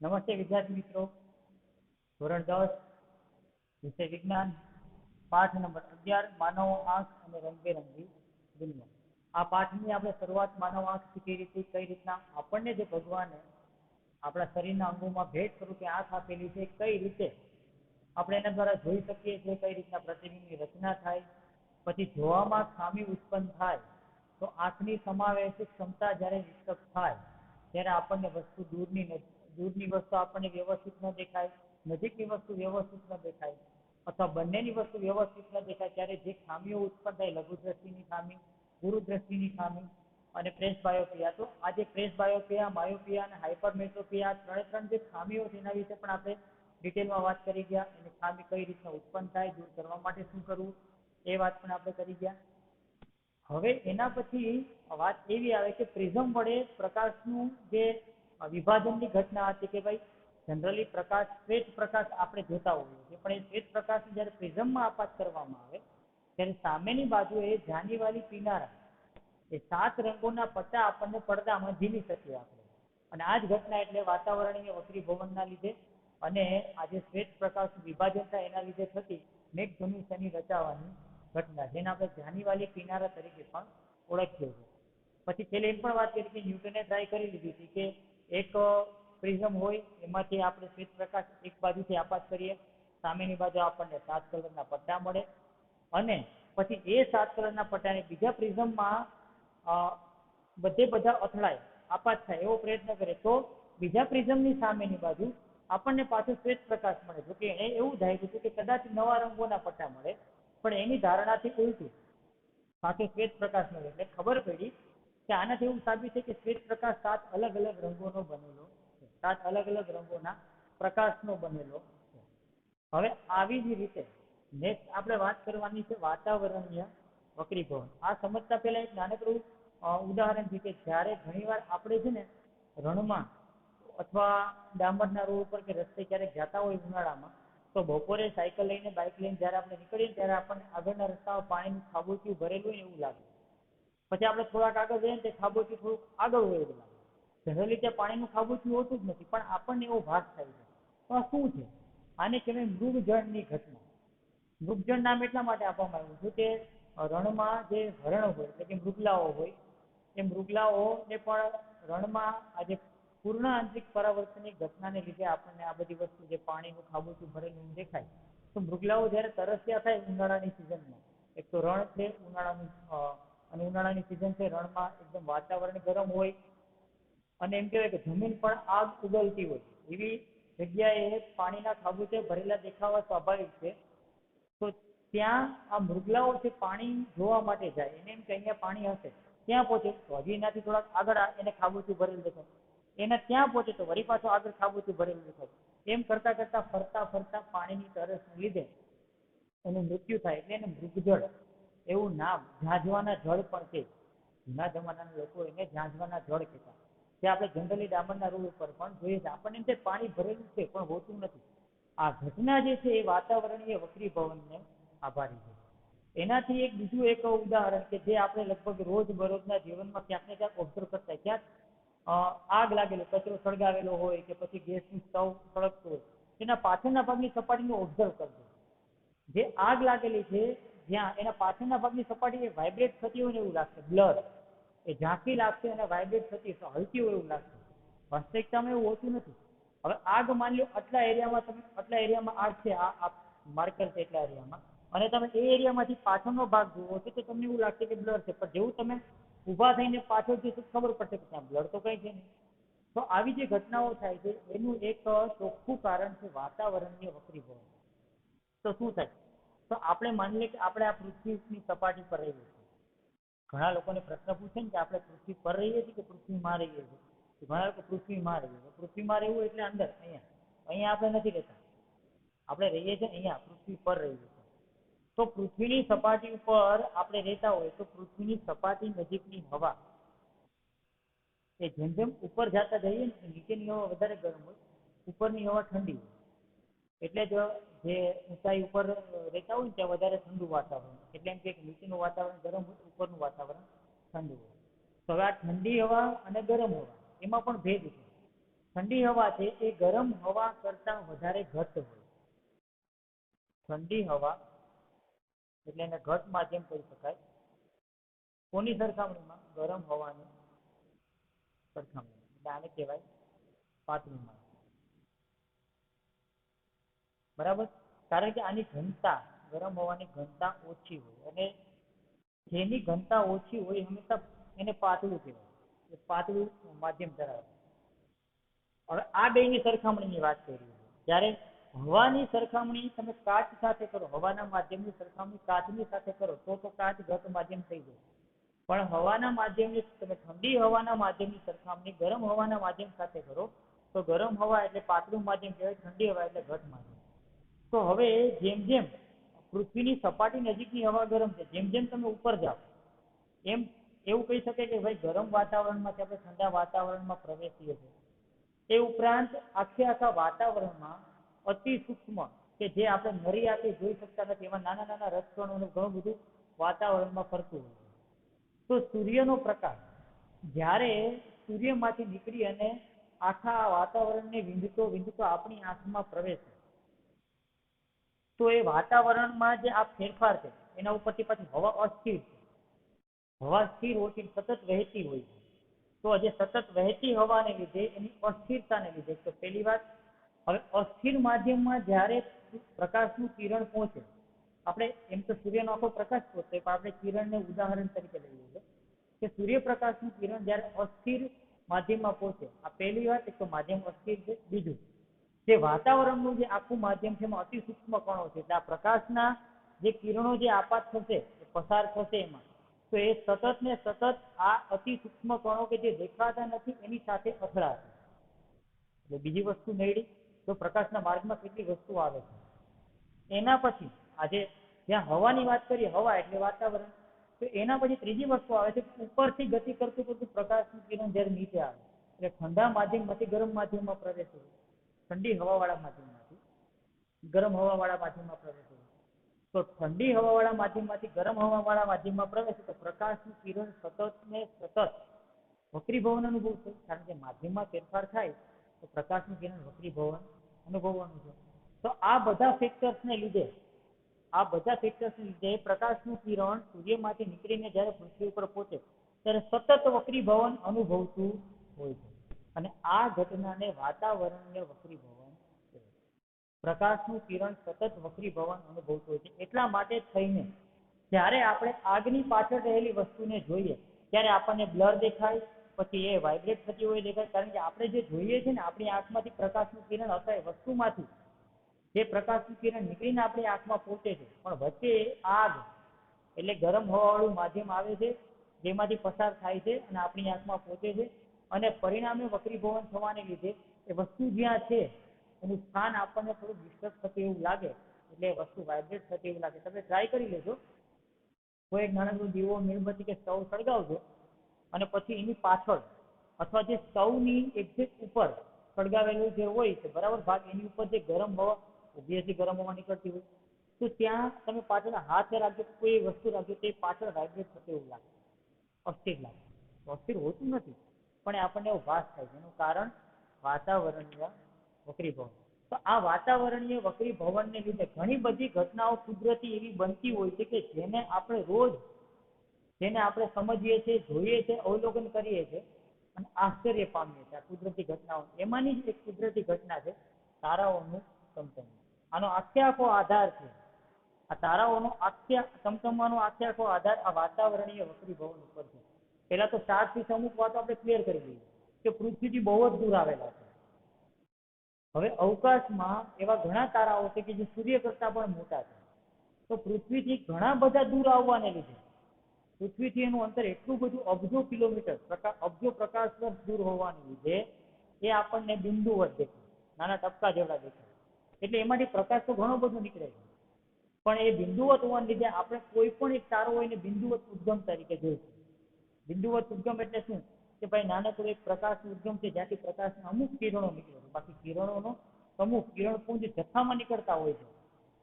નમસ્તે વિદ્યાર્થી મિત્રો. ધોરણ 10 વિષય વિજ્ઞાન, પાઠ નંબર 11 માનવ આંખ અને રંગબેરંગી દુનિયા. આ પાઠની આપણે શરૂઆત માનવ આંખથી કઈ રીતના આપણને જે ભગવાને આપણા શરીરના અંગોમાં ભેટ સ્વરૂપે આંખ આપેલી છે, કઈ રીતે આપણે એના દ્વારા જોઈ શકીએ છીએ, કઈ રીતના પ્રતિબિંબની રચના થાય, પછી જોવામાં ખામી ઉત્પન્ન થાય તો આંખની સમાવેશી ક્ષમતા જ્યારે વિકસિત થાય ત્યારે આપણને વસ્તુ દૂરની વસ્તુ આપણને વ્યવસ્થિત ન દેખાય, નજીકની વસ્તુ વ્યવસ્થિત ન દેખાય, અથવા બંનેની વસ્તુ વ્યવસ્થિત ન દેખાય ત્યારે જે ખામીઓ ઉત્પન્ન થાય, લઘુ દ્રષ્ટિની ખામી, ગુરુ દ્રષ્ટિની ખામી અને પ્રેસ બાયોપિયા. તો આજે પ્રેસ બાયોપિયા, માયોપિયા અને હાઇપરમેટ્રોપિયા ત્રણે જે ખામીઓ છે એના વિશે પણ આપણે ડિટેલમાં વાત કરી ગયા. અને ખામી કઈ રીતના ઉત્પન્ન થાય, દૂર કરવા માટે શું કરવું, એ વાત પણ આપણે કરી ગયા. હવે એના પછી વાત એવી આવે કે પ્રિઝમ વડે પ્રકાશનું જે વિભાજનની ઘટના હતી કે ભાઈ જનરલી પ્રકાશ, શ્વેત પ્રકાશ આપણે જોતા હોઈએ છીએ, પણ એ શ્વેત પ્રકાશ જ્યારે પ્રિઝમમાં આપાત કરવામાં આવે ત્યારે સામેની બાજુએ જાનીવાલી કિનારા, એ 7 રંગોના પટ્ટા આપણને પડદામાં ઝીલી શકીએ આપણે. અને આ જ ઘટના એટલે વાતાવરણીય વક્રીભવનના લીધે અને આજે શ્વેત પ્રકાશનું વિભાજન થાય એના લીધે થતી મેઘધનુષ્યની રચાવાની ઘટના, જેને આપણે જાનીવાલી કિનારા તરીકે પણ ઓળખીએ છીએ. પછી છેલ્લે એમ પણ વાત કરી કે ન્યૂટને ટ્રાય કરી લીધી હતી કે એક પ્રિઝમ હોય એમાંથી આપણે શ્વેત પ્રકાશ એક બાજુથી આપાત કરીએ, સામેની બાજુ આપણને 7 કલરના પટ્ટા મળે, અને પછી એ 7 કલરના પટ્ટાને બીજા પ્રિઝમમાં બધા અથડાય, આપાત થાય એવો પ્રયત્ન કરે તો બીજા પ્રિઝમની સામેની બાજુ આપણને પાછો શ્વેત પ્રકાશ મળે. જોકે એને એવું ધાર્યું હતું કે કદાચ નવા રંગોના પટ્ટા મળે, પણ એની ધારણાથી ઉલટું પાછો શ્વેત પ્રકાશ મળે. એટલે ખબર પડી કે આનાથી એવું સાબિત છે કે શ્વેત પ્રકાશ 7 અલગ અલગ રંગોનો બનેલો છે, 7 અલગ અલગ રંગોના પ્રકાશનો બનેલો છે. હવે આવી જ રીતે નેક્સ્ટ આપણે વાત કરવાની છે વાતાવરણીય વક્રીભવન. આ સમજતા પહેલા એક નાનકડું ઉદાહરણ છે કે જ્યારે ઘણીવાર આપણે છે ને રણમાં અથવા ડામરના રોડ ઉપર કે રસ્તે ક્યારેક જતા હોય ઉનાળામાં, તો બપોરે સાયકલ લઈને, બાઇક લઈને જ્યારે આપણે નીકળીએ ત્યારે આપણને આગળના રસ્તામાં પાણીનું ખાબોચિયું ભરેલું હોય ને એવું લાગે. પછી આપણે થોડાક આગળ જઈએ ને તે ખાબોચિયું થોડુંક આગળ હોય એવું લાગે. જનરલી ત્યાં પાણીનું ખાબોચિયું હોતું જ નથી, પણ આપણને એવો ભાસ થાય છે. તો આ શું છે? આને કહેવાય મૃગજળની ઘટના. મૃગજળ નામ એટલા માટે આપવામાં આવ્યું છે કે રણમાં જે હરણ હોય એટલે કે મૃગલાઓ હોય, એ મૃગલાઓને પણ રણમાં આજે પૂર્ણ આંતરિક પરાવર્તનની ઘટનાને લીધે આપણને આ બધી વસ્તુ, જે પાણીનું ખાબોચિયું ભરેલું દેખાય, તો મૃગલાઓ જ્યારે તરસ્યા થાય ઉનાળાની સિઝનમાં, એક તો રણ છે ઉનાળાની સિઝન છે, રણમાં એકદમ વાતાવરણ ગરમ હોય અને એમ કહેવાય કે જમીન પણ આગ ઉગલતી હોય, એવી જગ્યાએ પાણીના ખાબોચિયા ભરેલા દેખાવા સ્વાભાવિક છે. તો ત્યાં આ મૃગલાઓ છે પાણી જોવા માટે જાય, એને એમ કે અહીંયા પાણી હશે, ત્યાં પહોંચે તો હજી એનાથી થોડાક આગળ એને ખાબોચિયું ભરેલું દેખાય, એના ત્યાં પહોંચે તો વળી પાછો આગળ ખાબોચિયું ભરેલું દેખાય. એમ કરતા કરતા ફરતા ફરતા પાણીની તરસને લીધે એનું મૃત્યુ થાય એટલે એને મૃગજળ એવું નામ. ઝાંઝવાના જળ પણ છે, જૂના જમાનાના લોકો એને ઝાંઝવાના જળ કહેતા. જે આપણે જનરલી ડામરના રોડ ઉપર પણ જોઈએ છે, આપણને એમ થાય પાણી ભરેલું છે પણ હોતું નથી. આ ઘટના જે છે એ વાતાવરણીય વક્રીભવનને આભારી છે. એનાથી એક બીજું એક ઉદાહરણ કે જે આપણે લગભગ રોજ બરોજના જીવનમાં ક્યાંક ને ક્યાંક ઓબ્ઝર્વ કરતા, ક્યાંક આગ લાગેલો, કચરો સળગાવેલો હોય કે પછી ગેસનું સ્ટવ સળગતું હોય, એના પાછળના ભાગની સપાટીને ઓબ્ઝર્વ કરજો. જે આગ લાગેલી છે જ્યાં, એના પાછળના ભાગની સપાટી એ વાઇબ્રેટ થતી હોય ને એવું લાગશે, બ્લર, એ ઝાંખી લાગશે અને વાઇબ્રેટ થતી હલતી હોય એવું લાગશે. વાસ્તવિકતામાં એવું હોતું નથી. હવે આગ માની લો આટલા એરિયામાં આગ છે, આ માર્કર છે એટલા એરિયામાં, અને તમે એ એરિયામાંથી પાછળનો ભાગ જુઓ છો તો તમને એવું લાગશે કે બ્લર છે, પણ જેવું તમે ઊભા થઈને પાછળ જશો ખબર પડશે કે ત્યાં બ્લર તો કઈ છે નહીં. તો આવી જે ઘટનાઓ થાય છે એનું એક ચોખ્ખું કારણ છે વાતાવરણીય વક્રીભવન. તો શું થાય? તો આપણે માની લઈએ કે આપણે આ પૃથ્વીની સપાટી પર રહીએ છીએ. ઘણા લોકોને પ્રશ્ન પૂછે ને કે આપણે પૃથ્વી પર રહીએ છીએ કે પૃથ્વીમાં રહીએ છીએ? ઘણા લોકો પૃથ્વીમાં રહીએ છીએ. પૃથ્વીમાં રહેવું એટલે અંદર, અહીંયા આપણે નથી રહેતા, આપણે રહીએ છીએ અહીંયા પૃથ્વી પર રહીએ છીએ. તો પૃથ્વીની સપાટી ઉપર આપણે રહેતા હોય તો પૃથ્વીની સપાટી નજીકની હવા એ જેમ જેમ ઉપર જતા જઈએ ને, નીચેની હવા વધારે ગરમ હોય, ઉપરની હવા ઠંડી હોય. એટલે જ જે ઊંચાઈ ઉપર રહેતા હોય ને ત્યાં વધારે ઠંડુ વાતાવરણ, એટલે એમ કે નીચેનું વાતાવરણ ગરમ હોય, ઉપરનું વાતાવરણ ઠંડુ હોય. તો હવે આ ઠંડી હવા અને ગરમ હવા એમાં પણ ભેદ છે. ઠંડી હવા છે એ ગરમ હવા કરતા વધારે ઘટ હોય. ઠંડી હવા એટલે એને ઘટ માધ્યમ કહી શકાય. કોની સરખામણીમાં? ગરમ હવાની સરખામણી. એટલે આને કહેવાય પાતળું માધ્યમ. બરાબર? કારણ કે આની ઘનતા, ગરમ હવાની ઘનતા ઓછી હોય, અને જેની ઘનતા ઓછી હોય હંમેશા એને પાતળું કહેવાય. પાતળું માધ્યમ ધરાવે. હવે આ બેની સરખામણીની વાત કરી છે. જ્યારે હવાની સરખામણી તમે કાચ સાથે કરો, હવાના માધ્યમની સરખામણી કાચની સાથે કરો તો કાચ ઘટ માધ્યમ થઈ જાય. પણ હવાના માધ્યમની તમે ઠંડી હવાના માધ્યમની સરખામણી ગરમ હવાના માધ્યમ સાથે કરો તો ગરમ હવા એટલે પાતળું માધ્યમ કહેવાય, ઠંડી હવા એટલે ઘટ માધ્યમ. તો હવે જેમ જેમ પૃથ્વીની સપાટી નજીકની હવા ગરમ છે, જેમ જેમ તમે ઉપર જાઓ એમ એવું કહી શકે કે ભાઈ ગરમ વાતાવરણમાંથી આપણે ઠંડા વાતાવરણમાં પ્રવેશીએ છીએ. એ ઉપરાંત આખા વાતાવરણમાં અતિ સૂક્ષ્મ કે જે આપણે નરી આંખે જોઈ શકતા નથી એવા નાના નાના રસકણોનું ઘણું બધું વાતાવરણમાં ફરતું હોય છે. તો સૂર્યનો પ્રકાશ જ્યારે સૂર્યમાંથી નીકળી અને આખા વાતાવરણને વીંધતો વીંધતો આપણી આંખમાં પ્રવેશે તો એ વાતાવરણમાં જે આ ફેરફાર છે એના ઉપરથી પાછી હવા અસ્થિર છે. હવા સ્થિર હોતી સતત વહેતી હોય છે. તો જે સતત વહેતી હવાને લીધે એની અસ્થિરતાને લીધે, તો પહેલી વાત, હવે અસ્થિર માધ્યમમાં જ્યારે પ્રકાશનું કિરણ પહોંચે, આપણે એમ તો સૂર્યનો આખો પ્રકાશ પહોંચે પણ આપણે કિરણને ઉદાહરણ તરીકે લઈએ છીએ કે સૂર્યપ્રકાશનું કિરણ જ્યારે અસ્થિર માધ્યમમાં પહોંચે, આ પહેલી વાત, એક તો માધ્યમ અસ્થિર છે. બીજું, જે વાતાવરણનું જે આખું માધ્યમ છે એમાં અતિ સૂક્ષ્મ કણો છે, એટલે આ પ્રકાશના જે કિરણો જે આપાત થશે, પસાર થશે એમાં, તો એ સતત ને સતત આ અતિ સૂક્ષ્મ કણો કે જે દેખાતા નથી એની સાથે અથડાશે. એટલે બીજી વસ્તુ નડી, તો પ્રકાશના માર્ગમાં કેટલી વસ્તુ આવે છે. એના પછી આજે જ્યાં હવાની વાત કરીએ, હવા એટલે વાતાવરણ, તો એના પછી ત્રીજી વસ્તુ આવે છે, ઉપરથી ગતિ કરતું કરતું પ્રકાશનું કિરણ જ્યારે નીચે આવે એટલે ઠંડા માધ્યમમાંથી ગરમ માધ્યમમાં પ્રવેશે, ઠંડી હવાવાળા માધ્યમમાંથી ગરમ હવાવાળા માધ્યમમાં પ્રવેશે. તો ઠંડી હવાવાળા માધ્યમમાંથી ગરમ હવાવાળા માધ્યમમાં પ્રવેશે તો પ્રકાશનું કિરણ સતત ને સતત વક્રીભવન અનુભવશે. કારણ કે માધ્યમમાં ફેરફાર થાય તો પ્રકાશનું કિરણ વક્રીભવન અનુભવવાનું છે. તો આ બધા ફેક્ટર્સને લીધે પ્રકાશનું કિરણ સૂર્યમાંથી નીકળીને જ્યારે પૃથ્વી ઉપર પહોંચે ત્યારે સતત વક્રીભવન અનુભવતું હોય છે. અને આ ઘટનાને વાતાવરણીય વક્રીભવન કહેવાય. પ્રકાશનું કિરણ સતત વક્રીભવન અનુભવતું હોય છે. એટલા માટે થઈને જ્યારે આપણે આગની પાછળ રહેલી વસ્તુને જોઈએ ત્યારે આપણને બ્લર દેખાય, પછી એ વાઇબ્રેટ થતી હોય દેખાય. કારણ કે આપણે જે જોઈએ છે ને, આપણી આંખમાંથી પ્રકાશનું કિરણ હતા એ વસ્તુમાંથી જે પ્રકાશનું કિરણ નીકળીને આપણી આંખમાં પહોંચે છે, પણ વચ્ચે આગ એટલે ગરમ હવાવાળું માધ્યમ આવે છે જેમાંથી પસાર થાય છે અને આપણી આંખમાં પહોંચે છે, અને પરિણામે વક્રીભવન થવાને લીધે એ વસ્તુ જ્યાં છે એનું સ્થાન આપણને થોડું ડિસ્ટર્બ થતું એવું લાગે, એટલે એ વસ્તુ વાઇબ્રેટ થતી એવું લાગે. તમે ટ્રાય કરી લેજો, કોઈ એક નાનકડો દીવો, મીણબત્તી કે સ્ટવ સળગાવજો અને પછી એની પાછળ અથવા જે સ્ટવની એક્ઝેક્ટ ઉપર સળગાવેલું જે હોય છે બરાબર ભાગ, એની ઉપર જે ગરમ હવા, ઓબ્વિયસલી ગરમ હવા નીકળતી હોય, તો ત્યાં તમે પાછળ હાથ રાખજો, કોઈ વસ્તુ રાખજો, તે પાછળ વાઇબ્રેટ થતું એવું લાગે, અસ્થિર લાગે. અસ્થિર હોતું નથી પણ એ આપણને એવો ભાસ થાય છે. એનું કારણ વાતાવરણીય વક્રીભવન. તો આ વાતાવરણીય વક્રીભવનને લીધે ઘણી બધી ઘટનાઓ કુદરતી એવી બનતી હોય છે કે જેને આપણે રોજ સમજીએ છીએ, જોઈએ છીએ, અવલોકન કરીએ છીએ અને આશ્ચર્ય પામીએ છીએ આ કુદરતી ઘટનાઓ. એમાંની જ એક કુદરતી ઘટના છે તારાઓનું ચમચમવું. આનો આખો આધાર છે, આ તારાઓનો ચમચમવાનો આખો આધાર આ વાતાવરણીય વક્રીભવન ઉપર છે. પહેલા તો સ્ટાર્ટ થી અમુક વાતો આપણે ક્લિયર કરી દઈએ કે પૃથ્વીથી બહુ જ દૂર આવેલા છે. હવે અવકાશમાં એવા ઘણા તારાઓ છે કે જે સૂર્ય કરતા પણ મોટા છે. તો પૃથ્વીથી ઘણા બધા દૂર આવવાને લીધે પૃથ્વીથી એનું અંતર એટલું બધું અબજો કિલોમીટર, અબજો પ્રકાશ વર્ષ દૂર હોવાને લીધે એ આપણને બિંદુવત દેખાય, નાના ટપકા જેવડા દેખાય. એટલે એમાંથી પ્રકાશ તો ઘણો બધો નીકળે છે, પણ એ બિંદુવત હોવાને લીધે આપણે કોઈ પણ એક તારો હોય ને બિંદુવત ઉદ્ગમ તરીકે જોઈશું. બિંદુવત ઉદ્ગમ એટલે શું? કે ભાઈ નાનકડો એક પ્રકાશનું ઉદ્ગમ છે જ્યાંથી પ્રકાશના અમુક કિરણો નીકળે છે. બાકી કિરણોનો સમૂહ, કિરણપુંજ જથ્થામાં નીકળતા હોય છે,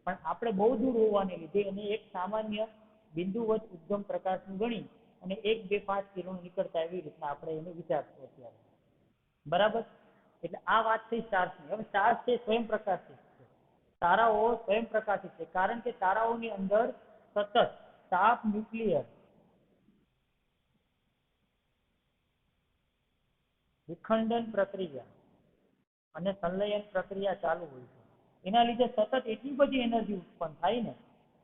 પણ આપણે બહુ દૂર હોવાને લીધે એને એક સામાન્ય બિંદુવત ઉદ્ગમ પ્રકાશનું ગણી અને 1, 2, 5 કિરણો નીકળતા એવી રીતના આપણે એને વિચારશું અત્યારે. બરાબર? એટલે આ વાત થઈ સ્ટાર્સની. હવે સ્ટાર્સ છે સ્વયં પ્રકાશિત છે, તારાઓ સ્વયં પ્રકાશિત છે, કારણ કે તારાઓની અંદર સતત તાપ ન્યુક્લિયર વિખંડન પ્રક્રિયા અને સંલયન પ્રક્રિયા ચાલુ હોય છે. એના લીધે સતત એટલી બધી એનર્જી ઉત્પન્ન થાય ને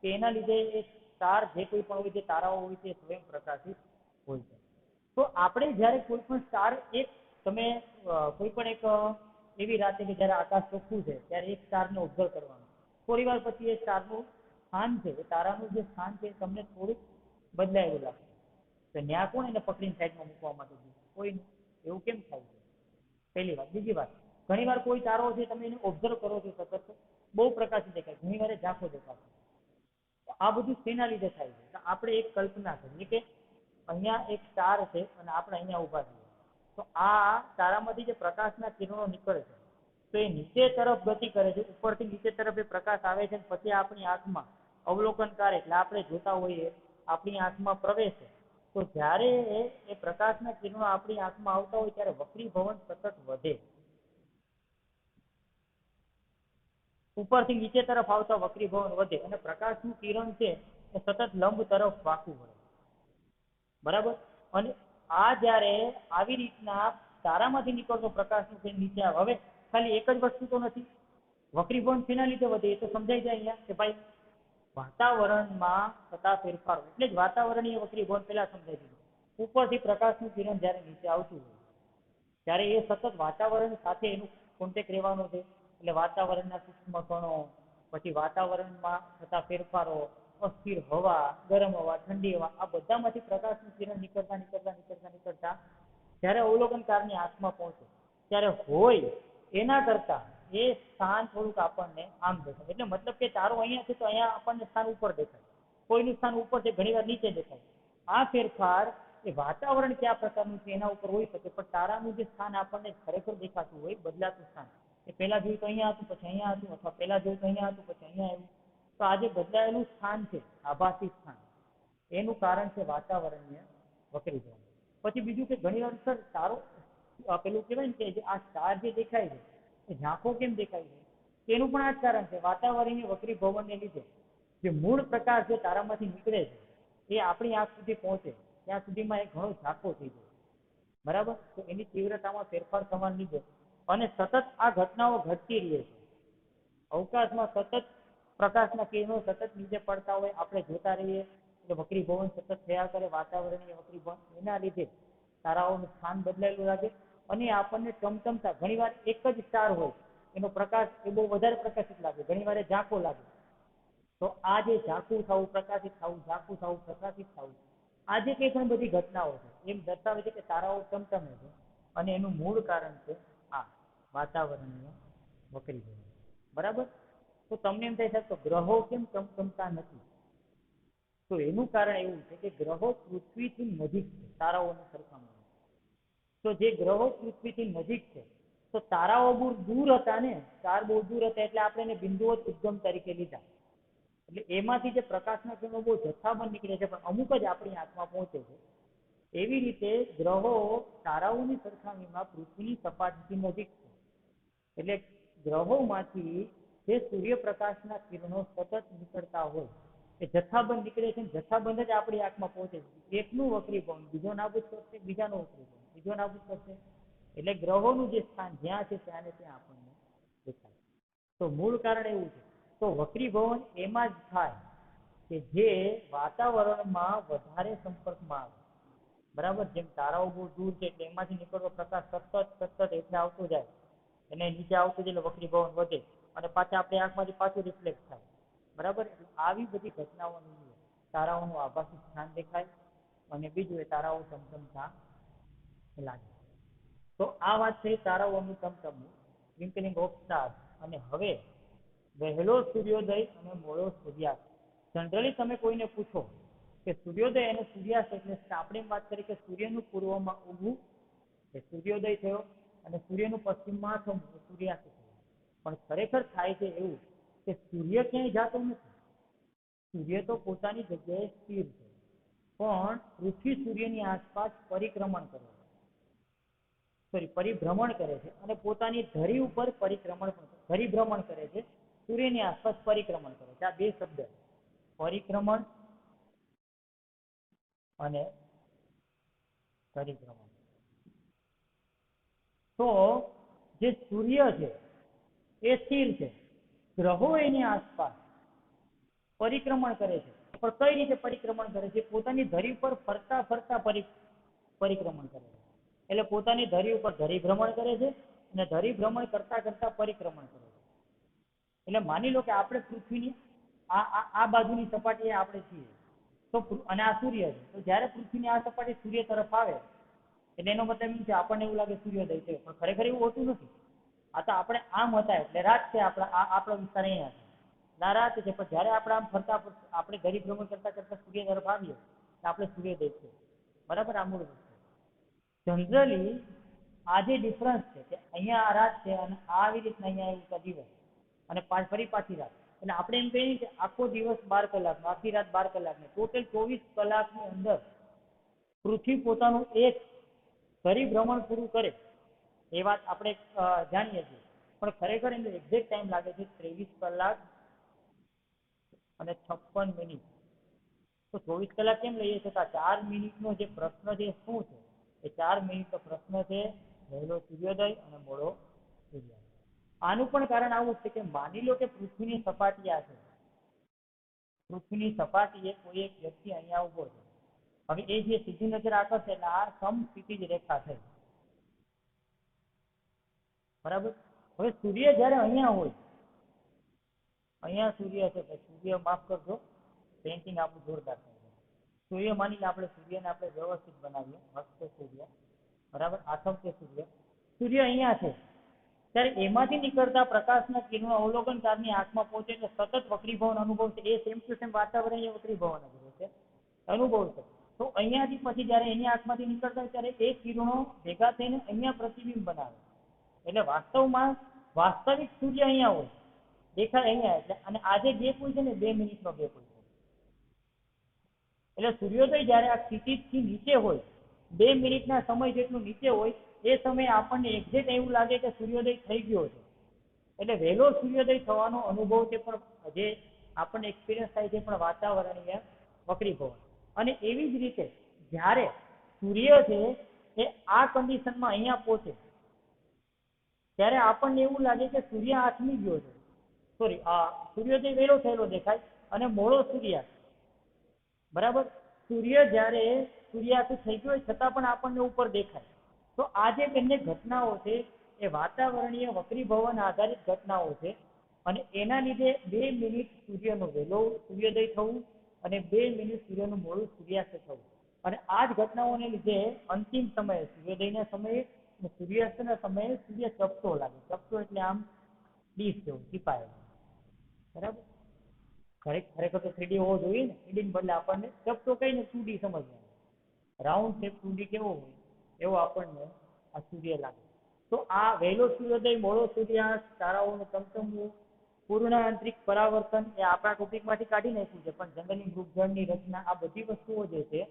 કે એના લીધે એ સ્ટાર જે કોઈ પણ હોય, જે તારાઓ હોય તે સ્વયં પ્રકાશિત હોય છે. તો આપણે જ્યારે કોઈ પણ સ્ટાર એક તમે કોઈ પણ એક એવી રાતે કે જ્યારે આકાશ ચોખ્ખું છે ત્યારે એક સ્ટારને ઓબ્ઝર્વ કરવાનું, થોડી વાર પછી એ સ્ટારનું સ્થાન છે, એ તારાનું જે સ્થાન છે તમને થોડુંક બદલાયેલું લાગશે. તો ન્યા કોણ એને પકડીને સાઈડમાં મૂકવા માટે કોઈ નહીં. એવું કેમ થાય છે? પહેલી વાત. બીજી વાત, ઘણી વાર કોઈ તારો છે તમે એને ઓબ્ઝર્વ કરો છો સતત, બહુ પ્રકાશિત દેખાય, ઘણી વાર ઝાંખો દેખાશે. આ બધું શેના લીધે થાય છે? તો આપણે એક કલ્પના કરીએ કે અહીંયા એક સ્ટાર છે અને આપણે અહીંયા ઊભા છીએ. તો આ તારામાંથી જે પ્રકાશના કિરણો નીકળે છે તો એ નીચે તરફ ગતિ કરે છે, ઉપરથી નીચે તરફ એ પ્રકાશ આવે છે, પછી આપણી આંખમાં અવલોકનકાર એટલે આપણે જોતા હોઈએ આપણી આંખમાં પ્રવેશે. તો જ્યારે એ પ્રકાશના કિરણો આપણી આંખમાં આવતા હોય ત્યારે વક્રીભવન સતત વધે. ઉપરથી નીચે તરફ આવતા વક્રીભવન વધે અને પ્રકાશનું કિરણ છે એ સતત લંબ તરફ વાંકું વળે. બરાબર? અને આ જ્યારે આવી રીતના તારામાંથી નીકળતો પ્રકાશનું કિરણ નીચે આવે, હવે ખાલી એક જ વસ્તુ તો નથી. વક્રીભવન શેના લીધે વધે એ તો સમજાઈ જાય અહીંયા કે ભાઈ વાતાવરણમાં થતા ફેરફારો, એટલે જ વાતાવરણીય વક્રીભવન પહેલા સમજાઈ દીધું. ઉપરથી પ્રકાશનું કિરણ જ્યારે નીચે આવતું હોય ત્યારે એ સતત વાતાવરણ સાથે એનું કોન્ટેક્ટ રહેવાનો છે. એટલે વાતાવરણના સૂક્ષ્મ કણો, પછી વાતાવરણમાં થતા ફેરફારો, અસ્થિર હવા, ગરમ હવા, ઠંડી હવા, આ બધામાંથી પ્રકાશનું કિરણ નીકળતા નીકળતા નીકળતા નીકળતા જ્યારે અવલોકનકારની આંખમાં પહોંચે ત્યારે હોય એના કરતા એ સ્થાન થોડુંક આપણને આમ દેખાય. એટલે મતલબ કે તારો અહીંયા છે તો અહીંયા આપણને સ્થાન ઉપર દેખાય, કોઈનું સ્થાન ઉપર છે ઘણી વાર નીચે દેખાય. આ ફેરફાર એ વાતાવરણ કયા પ્રકારનું છે એના ઉપર હોઈ શકે, પણ તારાનું જે સ્થાન આપણને ખરેખર દેખાતું હોય, બદલાતું સ્થાન, એ પહેલા જોયું તો અહીંયા હતું પછી અહીંયા હતું, અથવા પહેલા જોયું તો અહીંયા હતું પછી અહીંયા આવ્યું. તો આ જે બદલાયેલું સ્થાન છે, આભાસી સ્થાન, એનું કારણ છે વાતાવરણીય વક્રીભવન. પછી બીજું કે ઘણી વાર સર તારો પેલું કહેવાય ને કે આ સ્ટાર જે દેખાય છે એ ઝાંખો કેમ દેખાય છે, એનું પણ આ જ કારણ છે. વાતાવરણીય વક્રીભવનને લીધે જે મૂળ પ્રકાશ જે તારામાંથી નીકળે છે એ આપણી આંખ સુધી પહોંચે ત્યાં સુધીમાં એ ઘણો ઝાંખો થઈ જાય. બરાબર? તો એની તીવ્રતામાં ફેરફાર થવાને લીધે અને સતત આ ઘટનાઓ ઘટતી રહે છે. અવકાશમાં સતત પ્રકાશના કિરણો સતત નીચે પડતા હોય, આપણે જોતા રહીએ એટલે વક્રીભવન સતત થયા કરે, વાતાવરણીય વક્રીભવન. એના લીધે તારાઓનું સ્થાન બદલાયેલું લાગે અને આપણને ચમચમતા, ઘણી વાર એક જ સ્ટાર હોય એનો પ્રકાશ એ બહુ વધારે પ્રકાશિત લાગે, ઘણી વાર ઝાંખો લાગે. તો આ જે ઝાંખું થવું, પ્રકાશિત થવું, ઝાંખું થવું, પ્રકાશિત થવું, આ જે કંઈ પણ બધી ઘટનાઓ છે એમ દર્શાવે છે કે તારાઓ ચમચમે છે અને એનું મૂળ કારણ છે આ વાતાવરણીય વક્રીભવન. બરાબર? તો તમને એમ થાય સાહેબ તો ગ્રહો કેમ ચમચમતા નથી? તો એનું કારણ એવું છે કે ગ્રહો પૃથ્વીથી નજીક છે તારાઓની સરખામણીમાં. તો જે ગ્રહો પૃથ્વીથી નજીક છે તો તારાઓ બહુ દૂર હતા ને, સ્ટાર બહુ દૂર હતા એટલે આપણે એને બિંદુઓ ઉદ્ગમ તરીકે લીધા. એટલે એમાંથી જે પ્રકાશના કિરણો બહુ જથ્થાબંધ નીકળે છે પણ અમુક જ આપણી આંખમાં પહોંચે છે. એવી રીતે ગ્રહો તારાઓની સરખામણીમાં પૃથ્વીની સપાટીથી નજીક છે. એટલે ગ્રહોમાંથી જે સૂર્યપ્રકાશના કિરણો સતત નીકળતા હોય એ જથ્થાબંધ નીકળે છે, જથ્થાબંધ જ આપણી આંખમાં પહોંચે છે. એકનું વક્રીભવન બીજો નાબૂદ કરશે, બીજાનું વક્રીભવન બીજો નાબૂદ કરશે. એટલે ગ્રહોનું જે સ્થાન જ્યાં છે ત્યાં ને ત્યાં આપણને દેખાય. તો મૂળ કારણ એવું છે. તો વક્રીભવન એમાં જ થાય કે જે વાતાવરણમાં વધારે સંપર્કમાં આવે. બરાબર? જેમ તારાઓ બહુ દૂર છે એટલે એમાંથી નીકળતો પ્રકાશ સતત એટલે આવતો જાય, એને નીચે આવતો જાય એટલે વક્રીભવન વધે અને પાછા આપણી આંખમાંથી પાછું રિફ્લેક્ટ થાય. બરાબર? આવી બધી ઘટનાઓની લીધે તારાઓનું આભાસી સ્થાન દેખાય અને બીજું એ તારાઓ ચમચમતા લાગે. તો આ વાત થઈ તારાઓનું ચમચમવું, ટ્વિંકલિંગ ઓફ સ્ટાર્સ. અને હવે વહેલો સૂર્યોદય અને મોડો સૂર્યાસ્ત. જનરલી તમે કોઈને પૂછો કે સૂર્યોદય અને સૂર્યાસ્ત એટલે આપણે એમ વાત કરી કે સૂર્યનું પૂર્વમાં ઉગવું એ સૂર્યોદય થયો અને સૂર્યનું પશ્ચિમમાં થવું સૂર્યાસ્ત થયો. પણ ખરેખર થાય છે એવું કે સૂર્ય ક્યાંય જાતો નથી. સૂર્ય તો પોતાની જગ્યાએ સ્થિર છે, પણ પૃથ્વી સૂર્યની આસપાસ પરિક્રમણ કરે છે. સોરી પરિભ્રમણ કરે છે અને પોતાની ધરી ઉપર પરિભ્રમણ કરે છે, સૂર્યની આસપાસ પરિક્રમણ કરે છે. આ બે શબ્દ પરિક્રમણ અને પરિભ્રમણ. તો જે સૂર્ય છે એ સ્થિર છે, ગ્રહો એની આસપાસ પરિક્રમણ કરે છે. પણ કઈ રીતે પરિક્રમણ કરે છે? પોતાની ધરી પર ફરતા ફરતા પરિક્રમણ કરે છે. એટલે પોતાની ધરી ઉપર ધરી ભ્રમણ કરે છે અને ધરી ભ્રમણ કરતા કરતા પરિક્રમણ કરે છે. એટલે માની લો કે આપણે પૃથ્વીની આ બાજુની સપાટીએ આપણે છીએ, તો અને આ સૂર્ય છે, તો જ્યારે પૃથ્વીની આ સપાટી સૂર્ય તરફ આવે એટલે એનો મતલબ એમ છે આપણને એવું લાગે સૂર્યોદય છે, પણ ખરેખર એવું હોતું નથી. આ તો આપણે આમ હતા એટલે રાત છે, આપણો વિસ્તાર અહીંયા છે, ના રાત છે. પણ જ્યારે આપણે આમ ફરતા આપણે ધરી ભ્રમણ કરતા કરતા સૂર્ય તરફ આવીએ તો આપણે સૂર્યોદય છે. બરાબર? આ મૂળ વસ્તુ. જનરલી આ જે ડિફરન્સ છે કે અહીંયા રાત છે અને આવી રીતના અહીંયા એવું દિવસ અને ફરી પાછી રાત, એટલે આપણે એમ કહીએ કે આખો દિવસ 12 કલાકનો, આખી રાત 12 કલાકની, ટોટલ 24 કલાકની અંદર પૃથ્વી પોતાનું એક પરિભ્રમણ પૂરું કરે એ વાત આપણે જાણીએ છીએ. પણ ખરેખર એનો એક્ઝેક્ટ ટાઈમ લાગે છે 23 કલાક અને 56 મિનિટ. તો 24 કલાક કેમ લઈએ છીએ? 4 મિનિટનો જે પ્રશ્ન છે શું છે? એ 4 મિનિટનો પ્રશ્ન છે વહેલો સૂર્યોદય અને મોડો સૂર્યાસ્ત. આનું પણ કારણ આવું છે કે માની લો કે પૃથ્વીની સપાટી આ છે, પૃથ્વીની સપાટીએ કોઈ એક વ્યક્તિ અહીંયા ઉભો છે. હવે એ જે સીધી નજર આકર્ષે એટલે આ સમક્ષિતિજ રેખા થઈ. બરાબર? હવે સૂર્ય જ્યારે અહીંયા હોય, અહીંયા સૂર્ય છે, સૂર્ય માફ કરજો, પેન્ટિંગ આપણું જોરદાર થઈ જાય. સૂર્ય માની લે આપણે સૂર્યને આપણે વ્યવસ્થિત બનાવીએ, મસ્ત સૂર્ય, બરાબર, આથમ છે સૂર્ય. સૂર્ય અહીંયા છે ત્યારે એમાંથી નીકળતા પ્રકાશના કિરણો અવલોકનકારની આંખમાં પહોંચે એટલે સતત વક્રીભવન અનુભવ છે. એ સેમ ટુ સેમ વાતાવરણીય વક્રીભવન અનુભવ છે. તો અહીંયાથી પછી જ્યારે એની આંખમાંથી નીકળતા હોય ત્યારે એ કિરણો ભેગા થઈને અહીંયા પ્રતિબિંબ બનાવે. એટલે વાસ્તવમાં વાસ્તવિક સૂર્ય અહીંયા હોય, દેખાય અહીંયા. એટલે અને આજે ગેપ હોય છે ને 2 મિનિટનો ગેપ હોય છે. એટલે સૂર્યોદય જ્યારે આ ક્ષિતિજથી નીચે હોય, 2 મિનિટના સમય જેટલું નીચે હોય, એ સમયે આપણને એક્ઝેક્ટ એવું લાગે કે સૂર્યોદય થઈ ગયો છે. એટલે વહેલો સૂર્યોદય થવાનો અનુભવ છે, પણ જે આપણને એક્સપિરિયન્સ થાય છે પણ વાતાવરણીય વક્રીભવન. અને એવી જ રીતે જ્યારે સૂર્ય છે એ આ કન્ડિશનમાં અહીંયા પહોંચે ત્યારે આપણને એવું લાગે કે સૂર્ય આથમી ગયો છે. સોરી, સૂર્યોદય વહેલો થયેલો દેખાય અને મોડો સૂર્યાસ્ત. બરાબર? સૂર્ય જ્યારે સૂર્યાસ્ત થઈ ગયો છતાં પણ આપણને ઉપર દેખાય. તો આ જે બંને ઘટનાઓ છે એ વાતાવરણીય વક્રીભવન આધારિત ઘટનાઓ છે. અને એના લીધે 2 મિનિટ સૂર્યનો વહેલો સૂર્યોદય થવું અને 2 મિનિટ સૂર્યનું મોડું સૂર્યાસ્ત થવું. અને આ જ ઘટનાઓને લીધે અંતિમ સમયે સૂર્યોદયના સમયે અને સૂર્યાસ્તના સમયે સૂર્ય ચપટો લાગે. ચપટો એટલે આમ ડીશ જેવું ટીપાયેલું. બરાબર? ખરેખર તો 3D હોવો જોઈએ ને. 3D બદલે આપણને ચપટો કહીને 2D સમજવાનું. રાઉન્ડ શેપ 2D કેવો હોય એવો આપણને આ સૂર્ય લાગે. તો આ વહેલો સૂર્યોદય, મોડો સૂર્યાસ્ત, તારાઓનું ચમચમવું, પૂર્ણ આંતરિક પરાવર્તન એ આપણા ટોપિકમાંથી કાઢી નાખ્યું છે, પણ જંગલની મૃગજળની રચના, આ બધી વસ્તુઓ જે છે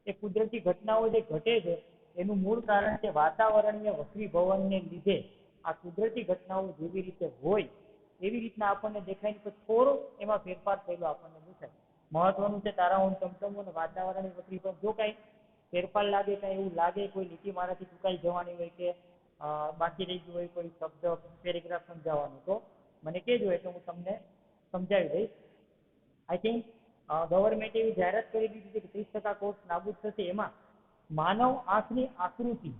એ કુદરતી ઘટનાઓ જે ઘટે છે એનું મૂળ કારણ છે વાતાવરણીય વક્રીભવનને લીધે આ કુદરતી ઘટનાઓ જેવી રીતે હોય એવી રીતના આપણને દેખાય ને, તો થોડો એમાં ફેરફાર થયેલો આપણને દેખાય. મહત્વનું છે તારાઓનું ચમચમવું અને વાતાવરણીય વક્રીભવન. જો કાંઈ ફેરફાર લાગે, કાંઈ એવું લાગે, કોઈ લીટી મારાથી ચૂકાઈ જવાની હોય કે બાકી રહી ગયું હોય કોઈ શબ્દ, પેરેગ્રાફ સમજાવવાનું, તો મને કહેજો એટલે હું તમને સમજાવી દઈશ. આઈ થિંક ગવર્મેન્ટ એવી જાહેરાત કરી દીધી છે કે 30% કોર્સ નાબૂદ થશે. એમાં માનવ આંખની આકૃતિ,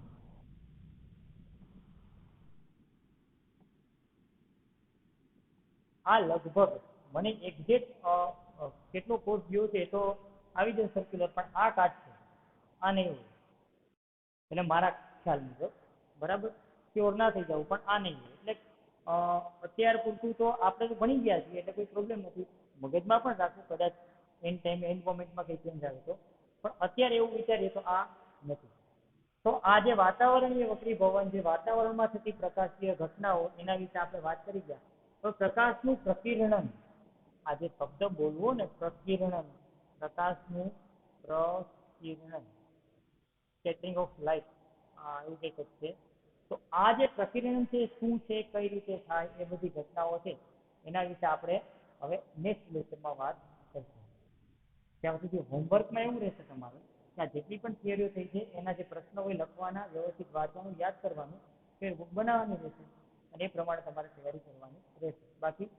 આ લગભગ મને એક્ઝેક્ટ કેટલો કોર્સ ગયો છે એ તો આવી જાય સર્ક્યુલર, પણ આ કાઢશે, આ નહીં હોય. એટલે મારા ખ્યાલ મુજબ, બરાબર, શ્યોર ના થઈ જવું, પણ આ નહીં હોય. એટલે અત્યાર પૂરતું તો આપણે તો ભણી ગયા છીએ એટલે કોઈ પ્રોબ્લેમ નથી. મગજમાં પણ રાખવું, કદાચ એન ટાઈમે એન મોમેન્ટમાં કંઈ ચેન્જ આવે તો. પણ અત્યારે એવું વિચારીએ તો આ નથી. તો આ જે વાતાવરણીય વક્રીભવન, જે વાતાવરણમાં થતી પ્રકાશીય ઘટનાઓ, એના વિશે આપણે વાત કરી ગયા. તો પ્રકાશનું પ્રકિરણન, આ જે શબ્દ બોલવો ને, પ્રકિરણન, પ્રકાશનું પ્રકિરણન, સ્કેટરિંગ ઓફ લાઇટ, એવું કંઈક છે. તો આ જે પ્રકિરણ છે શું છે, કઈ રીતે થાય, એ બધી ઘટનાઓ છે એના વિશે આપણે હવે નેક્સ્ટ લેક્ચરમાં વાત કરીશું. ત્યાં સુધી હોમવર્કમાં એવું રહેશે તમારે કે આ જેટલી પણ થિયરીઓ થઈ છે એના જે પ્રશ્નો હોય લખવાના, વ્યવસ્થિત વાંચવાનું, યાદ કરવાનું, ફેર બુક બનાવવાની રહેશે અને એ પ્રમાણે તમારે તૈયારી કરવાની રહેશે. બાકી